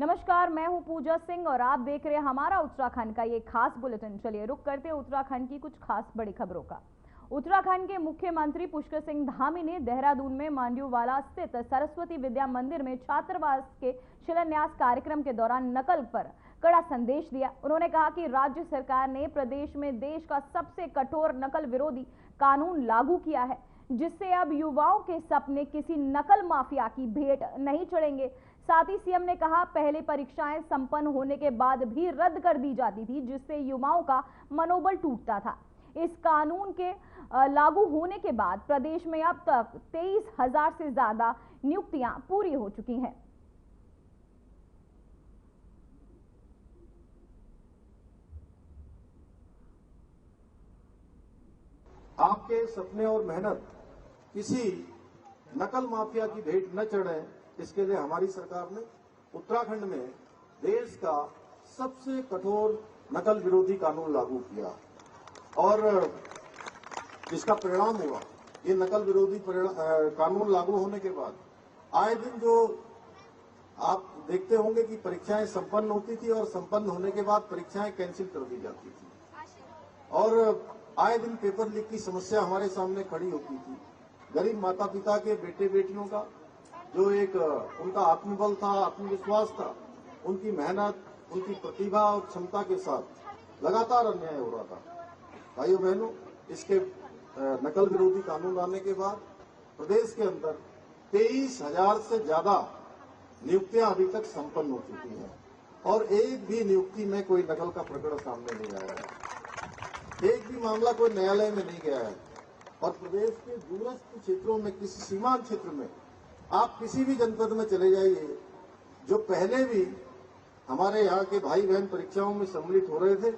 नमस्कार, मैं हूं पूजा सिंह और आप देख रहे हैं हमारा उत्तराखंड का ये खास बुलेटिन। चलिए रुक करते हैं उत्तराखंड की कुछ खास बड़ी खबरों का। उत्तराखंड के मुख्यमंत्री पुष्कर सिंह धामी ने देहरादून में मांड्यूवाला स्थित सरस्वती विद्या मंदिर में छात्रावास के शिलान्यास कार्यक्रम के दौरान नकल पर कड़ा संदेश दिया। उन्होंने कहा कि राज्य सरकार ने प्रदेश में देश का सबसे कठोर नकल विरोधी कानून लागू किया है, जिससे अब युवाओं के सपने किसी नकल माफिया की भेंट नहीं चढ़ेंगे। साथ ही सीएम ने कहा, पहले परीक्षाएं संपन्न होने के बाद भी रद्द कर दी जाती थी, जिससे युवाओं का मनोबल टूटता था। इस कानून के लागू होने के बाद प्रदेश में अब तक 23,000 से ज्यादा नियुक्तियां पूरी हो चुकी हैं। आपके सपने और मेहनत किसी नकल माफिया की भेंट न चढ़े, इसके लिए हमारी सरकार ने उत्तराखंड में देश का सबसे कठोर नकल विरोधी कानून लागू किया और जिसका परिणाम हुआ, ये नकल विरोधी कानून लागू होने के बाद आए दिन जो आप देखते होंगे कि परीक्षाएं संपन्न होती थी और संपन्न होने के बाद परीक्षाएं कैंसिल कर दी जाती थी और आए दिन पेपर लीक की समस्या हमारे सामने खड़ी होती थी। गरीब माता पिता के बेटे बेटियों का जो एक उनका आत्मबल था, आत्मविश्वास था, उनकी मेहनत, उनकी प्रतिभा और क्षमता के साथ लगातार अन्याय हो रहा था। भाइयों बहनों, इसके नकल विरोधी कानून लाने के बाद प्रदेश के अंदर 23,000 से ज्यादा नियुक्तियां अभी तक संपन्न हो चुकी हैं और एक भी नियुक्ति में कोई नकल का प्रकरण सामने नहीं आया है, एक भी मामला कोई न्यायालय में नहीं गया है। और प्रदेश के दूरस्थ क्षेत्रों में, किसी सीमांत क्षेत्र में आप किसी भी जनपद में चले जाइए, जो पहले भी हमारे यहाँ के भाई बहन परीक्षाओं में सम्मिलित हो रहे थे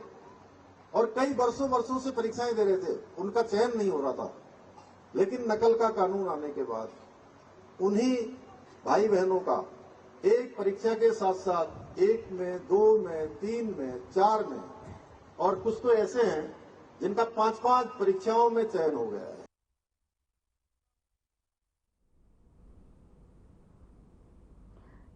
और कई वर्षों से परीक्षाएं दे रहे थे, उनका चयन नहीं हो रहा था, लेकिन नकल का कानून आने के बाद उन्हीं भाई बहनों का एक परीक्षा के साथ साथ 1 में, 2 में, 3 में, 4 में और कुछ तो ऐसे हैं जिनका 5-5 परीक्षाओं में चयन हो गया है।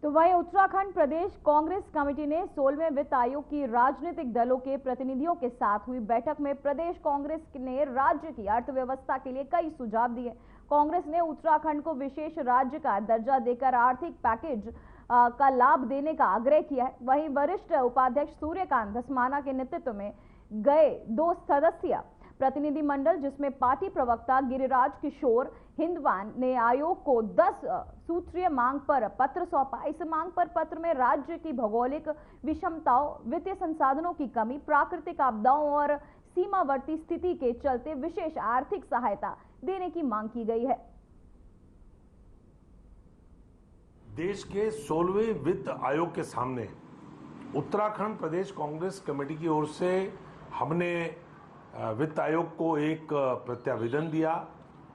तो वहीं उत्तराखंड प्रदेश कांग्रेस कमेटी ने 16वें वित्त आयोग की राजनीतिक दलों के प्रतिनिधियों के साथ हुई बैठक में प्रदेश कांग्रेस ने राज्य की अर्थव्यवस्था के लिए कई सुझाव दिए। कांग्रेस ने उत्तराखंड को विशेष राज्य का दर्जा देकर आर्थिक पैकेज का लाभ देने का आग्रह किया है। वहीं वरिष्ठ उपाध्यक्ष सूर्यकांत धस्माना के नेतृत्व में गए 2 सदस्यीय प्रतिनिधिमंडल, जिसमें पार्टी प्रवक्ता गिरिराज किशोर हिंदवान ने आयोग को 10 सूत्रीय मांग पर पत्र सौंपा। इस मांग पर पत्र में राज्य की भौगोलिक विषमताओं, वित्तीय संसाधनों की कमी, प्राकृतिक आपदाओं और सीमावर्ती स्थिति के चलते विशेष आर्थिक सहायता देने की मांग की गई है। देश के 16वें वित्त आयोग के सामने उत्तराखंड प्रदेश कांग्रेस कमेटी की ओर से हमने वित्त आयोग को एक प्रत्यावेदन दिया,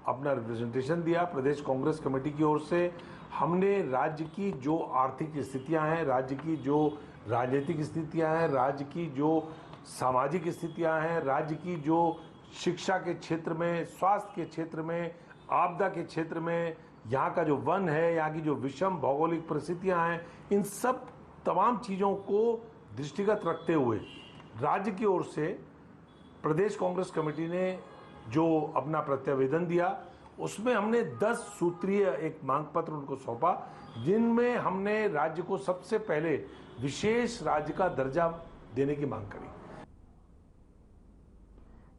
अपना रिप्रेजेंटेशन दिया। प्रदेश कांग्रेस कमेटी की ओर से हमने राज्य की जो आर्थिक स्थितियां हैं, राज्य की जो राजनीतिक स्थितियां हैं, राज्य की जो सामाजिक स्थितियां हैं, राज्य की जो शिक्षा के क्षेत्र में, स्वास्थ्य के क्षेत्र में, आपदा के क्षेत्र में, यहाँ का जो वन है, यहाँ की जो विषम भौगोलिक परिस्थितियां हैं, इन सब तमाम चीज़ों को दृष्टिगत रखते हुए राज्य की ओर से प्रदेश कांग्रेस कमेटी ने जो अपना प्रत्यावेदन दिया, उसमें हमने 10 सूत्रीय एक मांग पत्र उनको सौंपा, जिनमें हमने राज्य को सबसे पहले विशेष राज्य का दर्जा देने की मांग करी।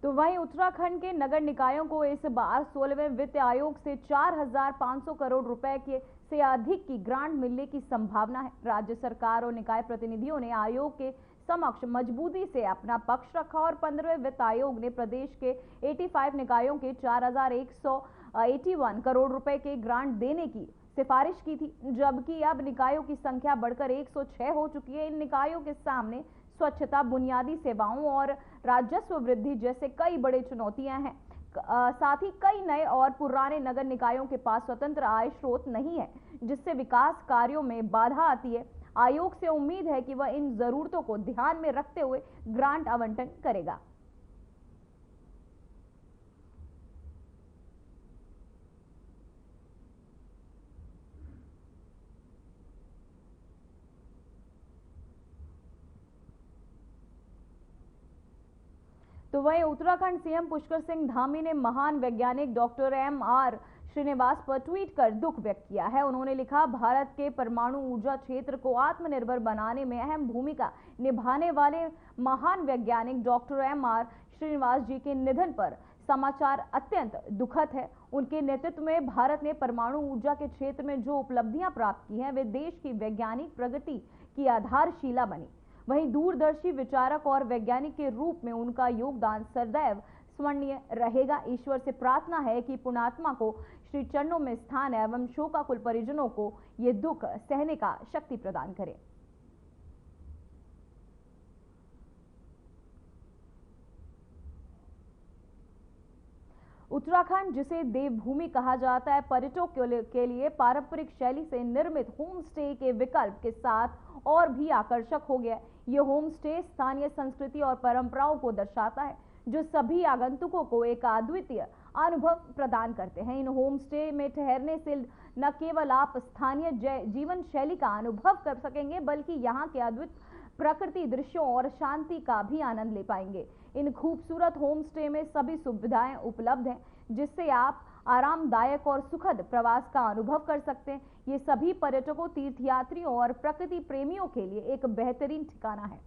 तो वहीं उत्तराखंड के नगर निकायों को इस बार 16वें वित्त आयोग से 4,500 करोड़ रुपए से अधिक की ग्रांट मिलने की संभावना है। राज्य सरकार और निकाय प्रतिनिधियों ने आयोग के समक्ष मजबूती से अपना पक्ष रखा और 15वें वित्त आयोग ने प्रदेश के 85 निकायों के 4,181 करोड़ रुपए के ग्रांट देने की सिफारिश की थी, जबकि अब निकायों की संख्या बढ़कर 106 हो चुकी है। इन निकायों के सामने स्वच्छता, बुनियादी सेवाओं और राजस्व वृद्धि जैसे कई बड़े चुनौतियां हैं। साथ ही कई नए और पुराने नगर निकायों के पास स्वतंत्र आय स्रोत नहीं है, जिससे विकास कार्यों में बाधा आती है। आयोग से उम्मीद है कि वह इन जरूरतों को ध्यान में रखते हुए ग्रांट आवंटन करेगा। तो वहीं उत्तराखंड सीएम पुष्कर सिंह धामी ने महान वैज्ञानिक डॉक्टर एम.आर. श्रीनिवास पर ट्वीट कर दुख व्यक्त किया है। उन्होंने लिखा, भारत के परमाणु ऊर्जा क्षेत्र को आत्मनिर्भर बनाने में अहम भूमिका निभाने वाले महान वैज्ञानिक डॉक्टर एम.आर. श्रीनिवास जी के निधन पर समाचार अत्यंत दुखद है। उनके नेतृत्व में भारत ने परमाणु ऊर्जा के क्षेत्र में जो उपलब्धियां प्राप्त की हैं, वे देश की वैज्ञानिक प्रगति की आधारशिला बनी। वहीं दूरदर्शी विचारक और वैज्ञानिक के रूप में उनका योगदान सदैव स्मरणीय रहेगा। ईश्वर से प्रार्थना है कि पुण्यात्मा को श्री चरणों में स्थान एवं शोकाकुल परिजनों को ये दुख सहने का शक्ति प्रदान करे। उत्तराखंड, जिसे देवभूमि कहा जाता है, पर्यटकों के लिए पारंपरिक शैली से निर्मित होम स्टे के विकल्प के साथ और भी आकर्षक हो गया। ये होम स्टे स्थानीय संस्कृति और परंपराओं को दर्शाता है, जो सभी आगंतुकों को एक अद्वितीय अनुभव प्रदान करते हैं। इन होम स्टे में ठहरने से न केवल आप स्थानीय जीवन शैली का अनुभव कर सकेंगे, बल्कि यहाँ के अद्भुत प्रकृति दृश्यों और शांति का भी आनंद ले पाएंगे। इन खूबसूरत होम स्टे में सभी सुविधाएं उपलब्ध हैं, जिससे आप आरामदायक और सुखद प्रवास का अनुभव कर सकते हैं। ये सभी पर्यटकों, तीर्थयात्रियों और प्रकृति प्रेमियों के लिए एक बेहतरीन ठिकाना है।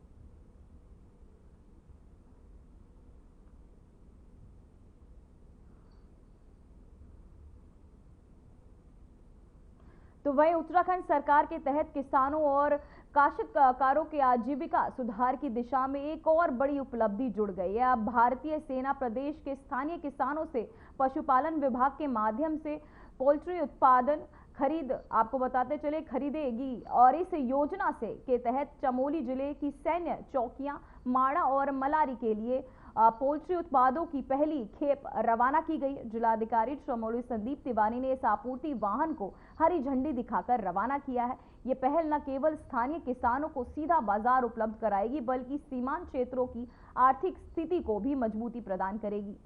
तो वहीं उत्तराखंड सरकार के तहत किसानों और काश्तकारों के आजीविका सुधार की दिशा में एक और बड़ी उपलब्धि जुड़ गई है। अब भारतीय सेना प्रदेश के स्थानीय किसानों से पशुपालन विभाग के माध्यम से पोल्ट्री उत्पादन खरीद आपको बताते चले खरीदेगी। और इस योजना से के तहत चमोली जिले की सैन्य चौकियां, माड़ा और मलारी के लिए पोल्ट्री उत्पादों की पहली खेप रवाना की गई। जिलाधिकारी चमोली संदीप तिवारी ने इस आपूर्ति वाहन को हरी झंडी दिखाकर रवाना किया है। ये पहल न केवल स्थानीय किसानों को सीधा बाजार उपलब्ध कराएगी, बल्कि सीमांत क्षेत्रों की आर्थिक स्थिति को भी मजबूती प्रदान करेगी।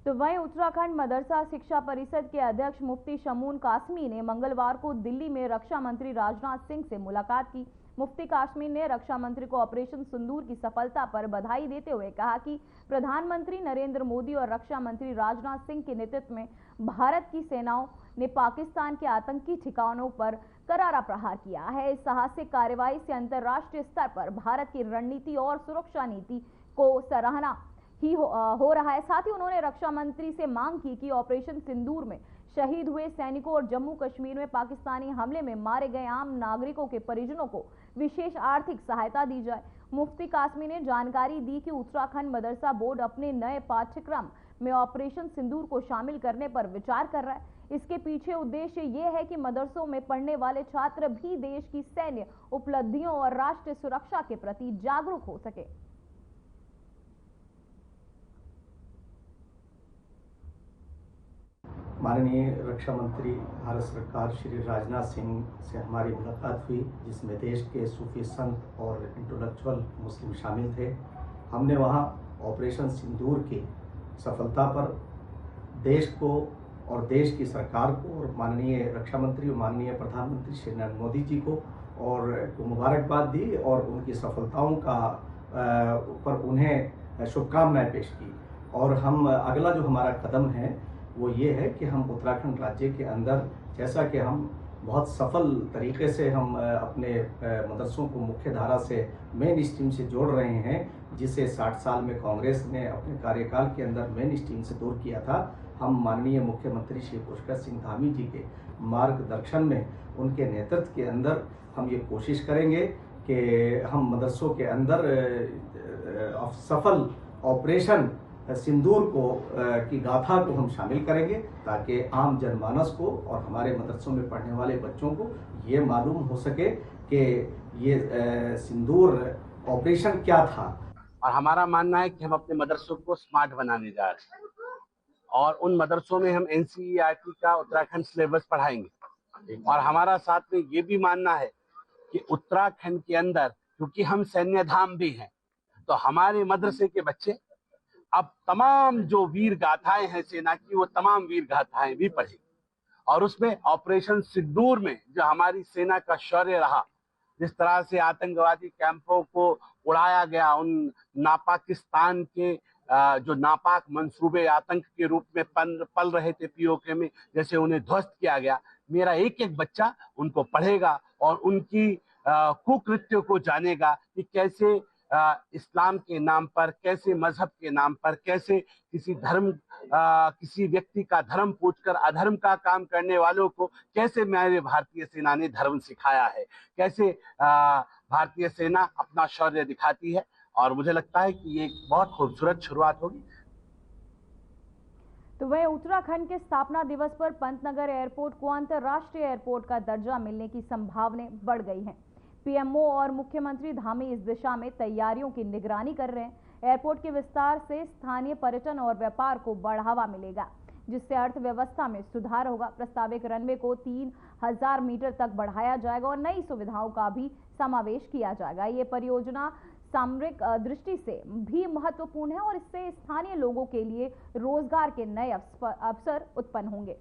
तो वहीं उत्तराखंड मदरसा शिक्षा परिषद के अध्यक्ष मुफ्ती शमून कासमी ने मंगलवार को दिल्ली में रक्षा मंत्री राजनाथ सिंह से मुलाकात की। मुफ्ती कासमी ने रक्षा मंत्री को ऑपरेशन सिंदूर की सफलता पर बधाई देते हुए कहा कि प्रधानमंत्री नरेंद्र मोदी और रक्षा मंत्री राजनाथ सिंह के नेतृत्व में भारत की सेनाओं ने पाकिस्तान के आतंकी ठिकानों पर करारा प्रहार किया है। इस साहसिक कार्रवाई से अंतर्राष्ट्रीय स्तर पर भारत की रणनीति और सुरक्षा नीति को सराहना ही हो रहा है। साथ ही उन्होंने रक्षा मंत्री से मांग की कि ऑपरेशन सिंदूर में शहीद हुए सैनिकों और जम्मू कश्मीर में पाकिस्तानी हमले में मारे गए आम नागरिकों के परिजनों को विशेष आर्थिक सहायता दी जाए। मुफ्ती कासमी ने जानकारी दी कि उत्तराखंड मदरसा बोर्ड अपने नए पाठ्यक्रम में ऑपरेशन सिंदूर को शामिल करने पर विचार कर रहा है। इसके पीछे उद्देश्य ये है कि मदरसों में पढ़ने वाले छात्र भी देश की सैन्य उपलब्धियों और राष्ट्रीय सुरक्षा के प्रति जागरूक हो सके। माननीय रक्षा मंत्री भारत सरकार श्री राजनाथ सिंह से हमारी मुलाकात हुई, जिसमें देश के सूफी संत और इंटेलेक्चुअल मुस्लिम शामिल थे। हमने वहां ऑपरेशन सिंदूर की सफलता पर देश को और देश की सरकार को और माननीय रक्षा मंत्री और माननीय प्रधानमंत्री श्री नरेंद्र मोदी जी को और मुबारकबाद दी और उनकी सफलताओं का पर उन्हें शुभकामनाएं पेश की। और हम अगला जो हमारा कदम है वो ये है कि हम उत्तराखंड राज्य के अंदर, जैसा कि हम बहुत सफल तरीके से हम अपने मदरसों को मुख्य धारा से मेन स्ट्रीम से जोड़ रहे हैं, जिसे 60 साल में कांग्रेस ने अपने कार्यकाल के अंदर मेन स्ट्रीम से दूर किया था। हम माननीय मुख्यमंत्री श्री पुष्कर सिंह धामी जी के मार्गदर्शन में, उनके नेतृत्व के अंदर हम ये कोशिश करेंगे कि हम मदरसों के अंदर सफल ऑपरेशन सिंदूर को की गाथा को हम शामिल करेंगे, ताकि आम जनमानस को और हमारे मदरसों में पढ़ने वाले बच्चों को ये मालूम हो सके कि ये सिंदूर ऑपरेशन क्या था। और हमारा मानना है कि हम अपने मदरसों को स्मार्ट बनाने जा रहे हैं और उन मदरसों में हम NCERT का उत्तराखंड सिलेबस पढ़ाएंगे। और हमारा साथ में ये भी मानना है कि उत्तराखंड के अंदर, क्योंकि हम सैन्य धाम भी हैं, तो हमारे मदरसे के बच्चे अब तमाम जो वीर गाथाएं हैं सेना की, वो तमाम वीर गाथाएं भी पढ़ेंगे। और उसमें ऑपरेशन सिंदूर में जो हमारी सेना का शौर्य रहा, जिस तरह से आतंकवादी कैंपों को उड़ाया गया, उन नापाकिस्तान के जो नापाक मंसूबे आतंक के रूप में पल रहे थे पीओके में, जैसे उन्हें ध्वस्त किया गया। मेरा एक एक बच्चा उनको पढ़ेगा और उनकी कुकृत्यों को जानेगा कि कैसे इस्लाम के नाम पर, कैसे मजहब के नाम पर, कैसे किसी व्यक्ति का धर्म पूछकर अधर्म का काम करने वालों को कैसे मेरे भारतीय सेना ने धर्म सिखाया है, कैसे भारतीय सेना अपना शौर्य दिखाती है। और मुझे लगता है कि ये एक बहुत खूबसूरत शुरुआत होगी। तो वह उत्तराखंड के स्थापना दिवस पर पंतनगर एयरपोर्ट को अंतर्राष्ट्रीय एयरपोर्ट का दर्जा मिलने की संभावनाएं बढ़ गई हैं। पीएमओ और मुख्यमंत्री धामी इस दिशा में तैयारियों की निगरानी कर रहे हैं। एयरपोर्ट के विस्तार से स्थानीय पर्यटन और व्यापार को बढ़ावा मिलेगा, जिससे अर्थव्यवस्था में सुधार होगा। प्रस्तावित रनवे को 3000 मीटर तक बढ़ाया जाएगा और नई सुविधाओं का भी समावेश किया जाएगा। ये परियोजना सामरिक दृष्टि से भी महत्वपूर्ण है और इससे स्थानीय लोगों के लिए रोजगार के नए अवसर उत्पन्न होंगे।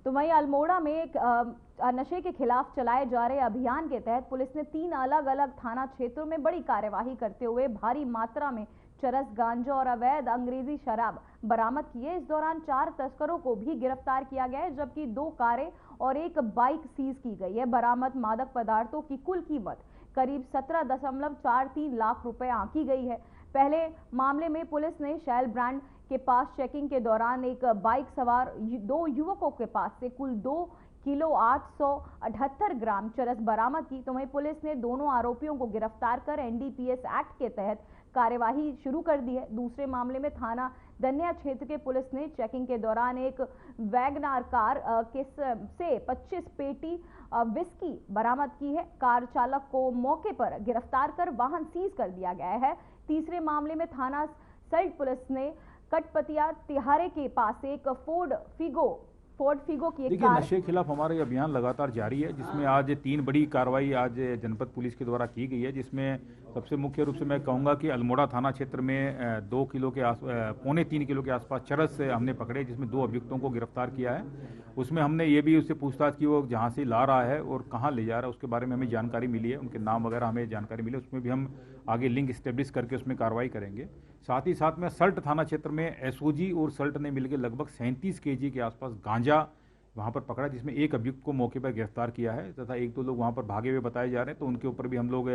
तो वहीं अल्मोड़ा में एक नशे के खिलाफ चलाए जा रहे अभियान के तहत पुलिस ने 3 अलग अलग थाना क्षेत्रों में बड़ी कार्यवाही करते हुए भारी मात्रा में चरस, गांजा और अवैध अंग्रेजी शराब बरामद की है। इस दौरान 4 तस्करों को भी गिरफ्तार किया गया है, जबकि 2 कारें और 1 बाइक सीज की गई है। बरामद मादक पदार्थों की कुल कीमत करीब 17.43 लाख रुपए आंकी गई है। पहले मामले में पुलिस ने शैल ब्रांड के पास चेकिंग के दौरान एक बाइक सवार 2 युवकों के पास से कुल 2 किलो 878 ग्राम चरस बरामद की। तो वहीं पुलिस ने दोनों आरोपियों को गिरफ्तार कर एनडीपीएस एक्ट के तहत कार्यवाही शुरू कर दी है। दूसरे मामले में थाना दन्या क्षेत्र के पुलिस ने चेकिंग के दौरान एक वैगनार कार से 25 पेटी विस्की बरामद की है। कार चालक को मौके पर गिरफ्तार कर वाहन सीज कर दिया गया है। तीसरे मामले में थाना सल्ट पुलिस ने कटपतिया तिहारे के पास एक फोर्ड फिगो की एक कार। नशे के खिलाफ हमारा ये अभियान लगातार जारी है, जिसमें आज 3 बड़ी कार्रवाई आज जनपद पुलिस के द्वारा की गई है, जिसमें सबसे मुख्य रूप से मैं कहूँगा कि अल्मोड़ा थाना क्षेत्र में 2 किलो के पौने 3 किलो के आसपास चरस हमने पकड़े, जिसमें 2 अभियुक्तों को गिरफ्तार किया है। उसमें हमने ये भी उससे पूछताछ की वो जहाँ से ला रहा है और कहाँ ले जा रहा है उसके बारे में हमें जानकारी मिली है, उनके नाम वगैरह हमें जानकारी मिली, उसमें भी हम आगे लिंक स्टेब्लिश करके उसमें कार्रवाई करेंगे। साथ ही साथ में सल्ट थाना क्षेत्र में एसओजी और सल्ट ने मिलकर लगभग 37 केजी के आसपास गांजा वहाँ पर पकड़ा, जिसमें 1 अभियुक्त को मौके पर गिरफ्तार किया है तथा 1-2 लोग वहाँ पर भागे हुए बताए जा रहे हैं, तो उनके ऊपर भी हम लोग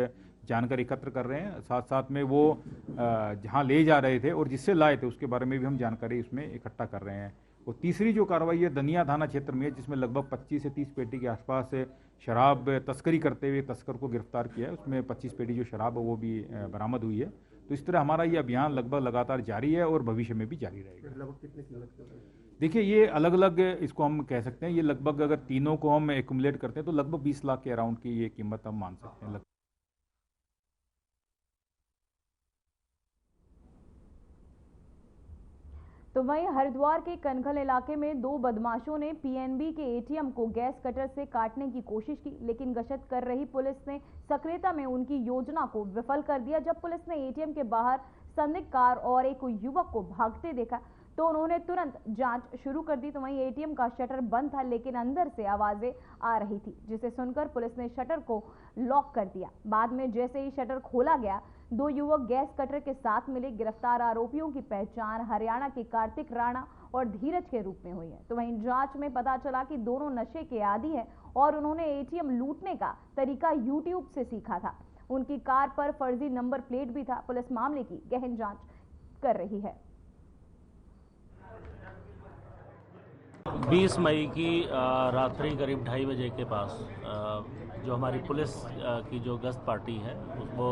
जानकारी एकत्र कर रहे हैं। साथ साथ में वो जहाँ ले जा रहे थे और जिससे लाए थे उसके बारे में भी हम जानकारी इसमें इकट्ठा कर रहे हैं। और तीसरी जो कार्रवाई है दनिया थाना क्षेत्र में है, जिसमें लगभग 25 से 30 पेटी के आसपास शराब तस्करी करते हुए तस्कर को गिरफ्तार किया है। उसमें 25 पेटी जो शराब है वो भी बरामद हुई है। तो इस तरह हमारा ये अभियान लगभग लगातार जारी है और भविष्य में भी जारी रहेगा। लगभग कितने की लागत? देखिए ये अलग अलग इसको हम कह सकते हैं, ये लगभग अगर तीनों को हम एक्यूमुलेट करते हैं तो लगभग 20 लाख के अराउंड की ये कीमत हम मान सकते हैं। तो वहीं हरिद्वार के कनखल इलाके में 2 बदमाशों ने पीएनबी के एटीएम को गैस कटर से काटने की कोशिश की, लेकिन गश्त कर रही पुलिस ने सक्रियता में उनकी योजना को विफल कर दिया। जब पुलिस ने एटीएम के बाहर संदिग्ध कार और एक युवक को भागते देखा तो उन्होंने तुरंत जांच शुरू कर दी। तो वहीं एटीएम का शटर बंद था, लेकिन अंदर से आवाजें आ रही थी, जिसे सुनकर पुलिस ने शटर को लॉक कर दिया। बाद में जैसे ही शटर खोला गया 2 युवक गैस कटर के साथ मिले। गिरफ्तार आरोपियों की पहचान हरियाणा के कार्तिक राणा और धीरज के रूप में हुई है। तो वहीं जांच में पता चला कि दोनों नशे के आदी हैं और उन्होंने एटीएम लूटने का तरीका यूट्यूब से सीखा था। उनकी कार पर फर्जी नंबर प्लेट भी था। पुलिस मामले की गहन जांच कर रही है। 20 मई की रात्रि करीब 2:30 बजे के पास जो हमारी पुलिस की जो गश्त पार्टी है वो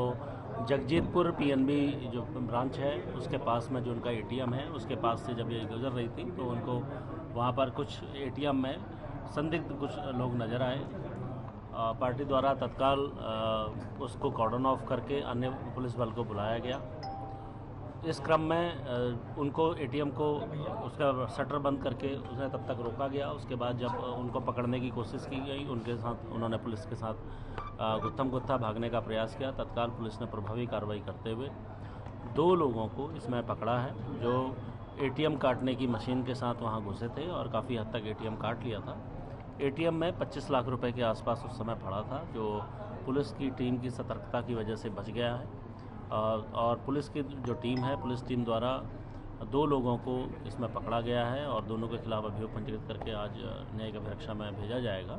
जगजीतपुर पीएनबी जो ब्रांच है उसके पास में जो उनका एटीएम है उसके पास से जब ये गुजर रही थी तो उनको वहाँ पर कुछ एटीएम में संदिग्ध कुछ लोग नज़र आए। पार्टी द्वारा तत्काल उसको कॉर्डन ऑफ करके अन्य पुलिस बल को बुलाया गया इस क्रम में उनको एटीएम को उसका शटर बंद करके उसे तब तक रोका गया। उसके बाद जब उनको पकड़ने की कोशिश की गई, उनके साथ उन्होंने पुलिस के साथ गुत्थम गुत्था भागने का प्रयास किया। तत्काल पुलिस ने प्रभावी कार्रवाई करते हुए 2 लोगों को इसमें पकड़ा है, जो एटीएम काटने की मशीन के साथ वहां घुसे थे और काफ़ी हद तक एटीएम काट लिया था। एटीएम में 25 लाख रुपए के आसपास उस समय पड़ा था, जो पुलिस की टीम की सतर्कता की वजह से बच गया है। और पुलिस की जो टीम है, पुलिस टीम द्वारा 2 लोगों को इसमें पकड़ा गया है और दोनों के खिलाफ अभियोग पंजीकृत करके आज न्यायिक अभिरक्षा में भेजा जाएगा।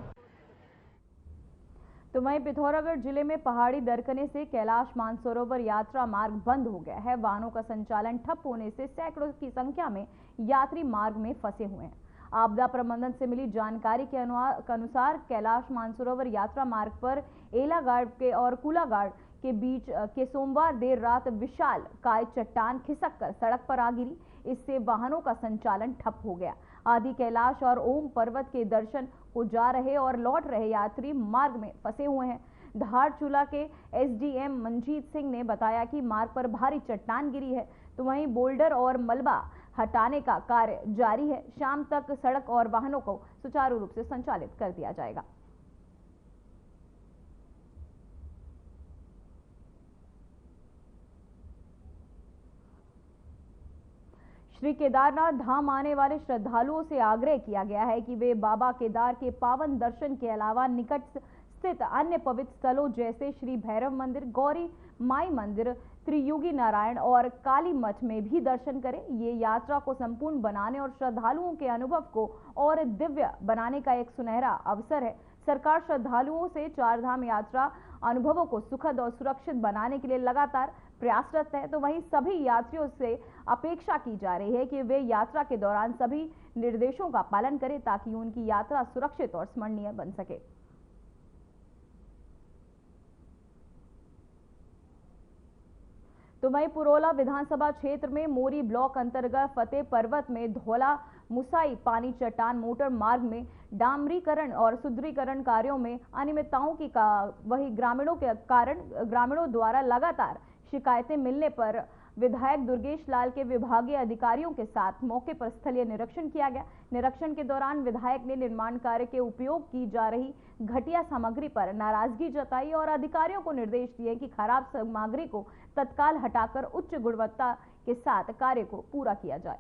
तो वहीं पिथौरागढ़ जिले में पहाड़ी दरकने से कैलाश मानसरोवर यात्रा मार्ग बंद हो गया है। वाहनों का संचालन ठप होने से सैकड़ों की संख्या में यात्री मार्ग में फंसे हुए हैं। आपदा प्रबंधन से मिली जानकारी के अनुसार कैलाश मानसरोवर यात्रा मार्ग पर एलागाड़ के और कुलागाड़ के बीच के सोमवार देर रात विशाल काय चट्टान खिसककर सड़क पर आ गिरी। इससे वाहनों का संचालन ठप हो गया। आदि कैलाश और ओम पर्वत के दर्शन को जा रहे और लौट रहे यात्री मार्ग में फंसे हुए हैं। धारचूला के एसडीएम मनजीत सिंह ने बताया कि मार्ग पर भारी चट्टान गिरी है, तो वहीं बोल्डर और मलबा हटाने का कार्य जारी है। शाम तक सड़क और वाहनों को सुचारू रूप से संचालित कर दिया जाएगा। श्री केदारनाथ धाम आने वाले श्रद्धालुओं से आग्रह किया गया है कि वे बाबा केदार के पावन दर्शन के अलावा निकट स्थित अन्य पवित्र स्थलों जैसे श्री भैरव मंदिर, गौरी माई मंदिर, त्रियुगी नारायण और काली मठ में भी दर्शन करें। ये यात्रा को संपूर्ण बनाने और श्रद्धालुओं के अनुभव को और दिव्य बनाने का एक सुनहरा अवसर है। सरकार श्रद्धालुओं से 4 धाम यात्रा अनुभवों को सुखद और सुरक्षित बनाने के लिए लगातार प्रयासरत है। तो वहीं सभी यात्रियों से अपेक्षा की जा रही है कि वे यात्रा के दौरान सभी निर्देशों का पालन करें ताकि उनकी यात्रा सुरक्षित और स्मरणीय बन सके। तो वहीं पुरोला विधानसभा क्षेत्र में मोरी ब्लॉक अंतर्गत फतेह पर्वत में धौला मुसाई पानी चट्टान मोटर मार्ग में डामरीकरण और सुदृढ़ीकरण कार्यों में अनियमितताओं की वही ग्रामीणों द्वारा लगातार शिकायतें मिलने पर विधायक दुर्गेश लाल के विभागीय अधिकारियों के साथ मौके पर स्थलीय निरीक्षण किया गया। निरीक्षण के दौरान विधायक ने निर्माण कार्य के उपयोग की जा रही घटिया सामग्री पर नाराजगी जताई और अधिकारियों को निर्देश दिए कि खराब सामग्री को तत्काल हटाकर उच्च गुणवत्ता के साथ कार्य को पूरा किया जाए।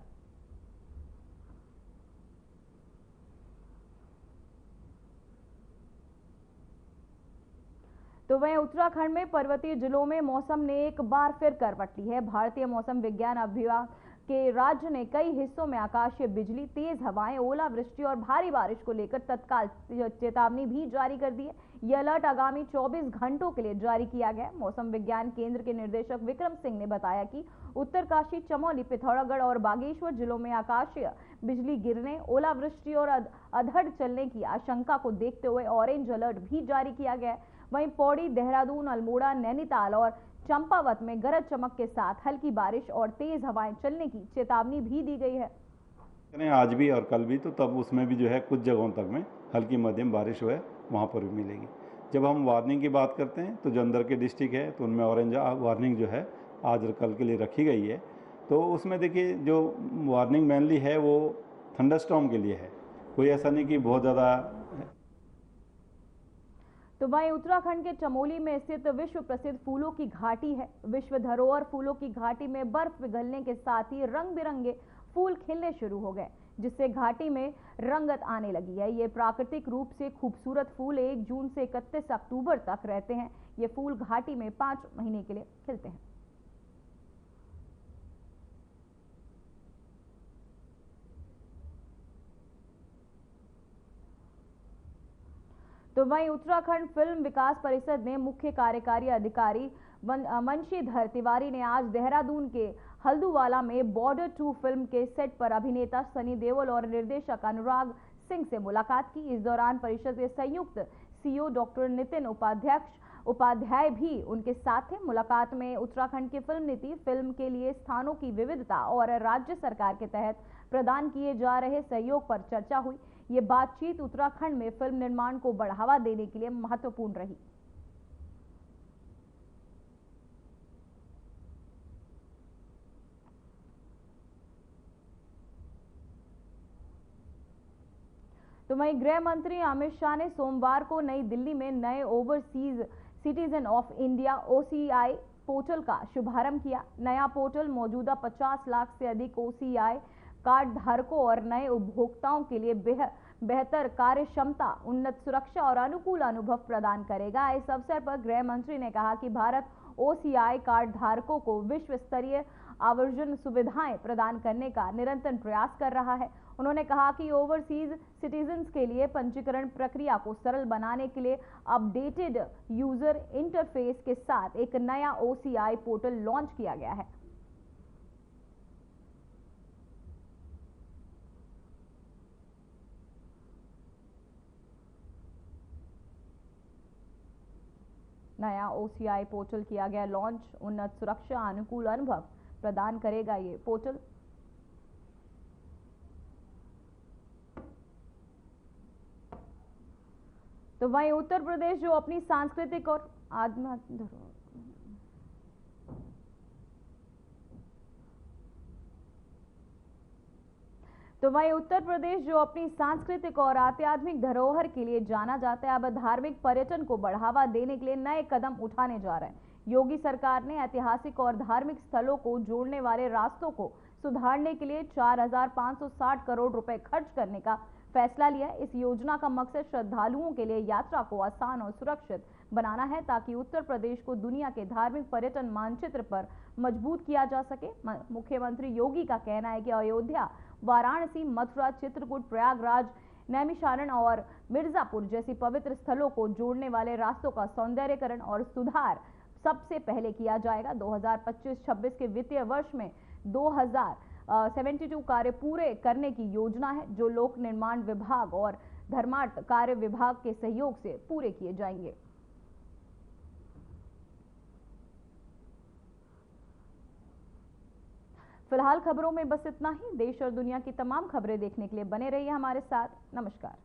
तो वहीं उत्तराखंड में पर्वतीय जिलों में मौसम ने एक बार फिर करवट ली है। भारतीय मौसम विज्ञान विभाग के राज्य ने कई हिस्सों में आकाशीय बिजली, तेज हवाएं, ओलावृष्टि और भारी बारिश को लेकर तत्काल चेतावनी भी जारी कर दी है। यह अलर्ट आगामी 24 घंटों के लिए जारी किया गया। मौसम विज्ञान केंद्र के निदेशक विक्रम सिंह ने बताया कि उत्तरकाशी, चमोली, पिथौरागढ़ और बागेश्वर जिलों में आकाशीय बिजली गिरने, ओलावृष्टि और अधड़ चलने की आशंका को देखते हुए ऑरेंज अलर्ट भी जारी किया गया है। वहीं पौड़ी, देहरादून, अल्मोड़ा, नैनीताल और चंपावत में गरज चमक के साथ हल्की बारिश और तेज हवाएं चलने की चेतावनी भी दी गई है। आज भी और कल भी, तो तब उसमें भी जो है कुछ जगहों तक में हल्की मध्यम बारिश है वहाँ पर भी मिलेगी। जब हम वार्निंग की बात करते हैं तो जो अंदर के डिस्ट्रिक्ट है तो उनमें ऑरेंज वार्निंग जो है आज और कल के लिए रखी गई है। तो उसमें देखिए जो वार्निंग मेनली है वो थंडरस्टॉर्म के लिए है, कोई ऐसा नहीं कि बहुत ज़्यादा। तो वहीं उत्तराखंड के चमोली में स्थित विश्व प्रसिद्ध फूलों की घाटी है। विश्व धरोहर फूलों की घाटी में बर्फ पिघलने के साथ ही रंग बिरंगे फूल खिलने शुरू हो गए, जिससे घाटी में रंगत आने लगी है। ये प्राकृतिक रूप से खूबसूरत फूल 1 जून से 31 अक्टूबर तक रहते हैं। ये फूल घाटी में 5 महीने के लिए खिलते हैं। तो वहीं उत्तराखंड फिल्म विकास परिषद ने मुख्य कार्यकारी अधिकारी वंशीधर तिवारी ने आज देहरादून के हल्दूवाला में बॉर्डर 2 फिल्म के सेट पर अभिनेता सनी देओल और निर्देशक अनुराग सिंह से मुलाकात की। इस दौरान परिषद के संयुक्त सीईओ डॉक्टर नितिन उपाध्याय भी उनके साथ थे। मुलाकात में उत्तराखंड की फिल्म नीति, फिल्म के लिए स्थानों की विविधता और राज्य सरकार के तहत प्रदान किए जा रहे सहयोग पर चर्चा हुई। ये बातचीत उत्तराखंड में फिल्म निर्माण को बढ़ावा देने के लिए महत्वपूर्ण रही। तो वहीं गृह मंत्री अमित शाह ने सोमवार को नई दिल्ली में नए overseas citizen of India OCI portal का शुभारंभ किया। नया पोर्टल मौजूदा 50 लाख से अधिक OCI कार्ड धारकों और नए उपभोक्ताओं के लिए बेहतर कार्य क्षमता, उन्नत सुरक्षा और अनुकूल अनुभव प्रदान करेगा। इस अवसर पर गृह मंत्री ने कहा कि भारत OCI कार्ड धारकों को विश्व स्तरीय आवर्जन सुविधाएं प्रदान करने का निरंतर प्रयास कर रहा है। उन्होंने कहा कि ओवरसीज सिटीजन्स के लिए पंजीकरण प्रक्रिया को सरल बनाने के लिए अपडेटेड यूजर इंटरफेस के साथ एक नया OCI पोर्टल लॉन्च किया गया है। नया OCI पोर्टल किया गया लॉन्च। उन्नत सुरक्षा, अनुकूल अनुभव प्रदान करेगा ये पोर्टल। तो वहीं उत्तर प्रदेश जो अपनी सांस्कृतिक और आध्यात्मिक धरोहर के लिए जाना जाता है, अब धार्मिक पर्यटन को बढ़ावा देने के लिए नए कदम उठाने जा रहे हैं। योगी सरकार ने ऐतिहासिक और धार्मिक स्थलों को जोड़ने वाले रास्तों को सुधारने के लिए 4,560 करोड़ रुपए खर्च करने का फैसला लिया। इस योजना का मकसद श्रद्धालुओं के लिए यात्रा को आसान और सुरक्षित बनाना है, ताकि उत्तर प्रदेश को दुनिया के धार्मिक पर्यटन मानचित्र पर मजबूत किया जा सके। मुख्यमंत्री योगी का कहना है कि अयोध्या, वाराणसी, मथुरा, चित्रकूट, प्रयागराज, नैमिषारण्य और मिर्जापुर जैसी पवित्र स्थलों को जोड़ने वाले रास्तों का सौंदर्यीकरण और सुधार सबसे पहले किया जाएगा। 2025-26 के वित्तीय वर्ष में 2072 कार्य पूरे करने की योजना है, जो लोक निर्माण विभाग और धर्मार्थ कार्य विभाग के सहयोग से पूरे किए जाएंगे। फिलहाल खबरों में बस इतना ही। देश और दुनिया की तमाम खबरें देखने के लिए बने रहिए हमारे साथ। नमस्कार।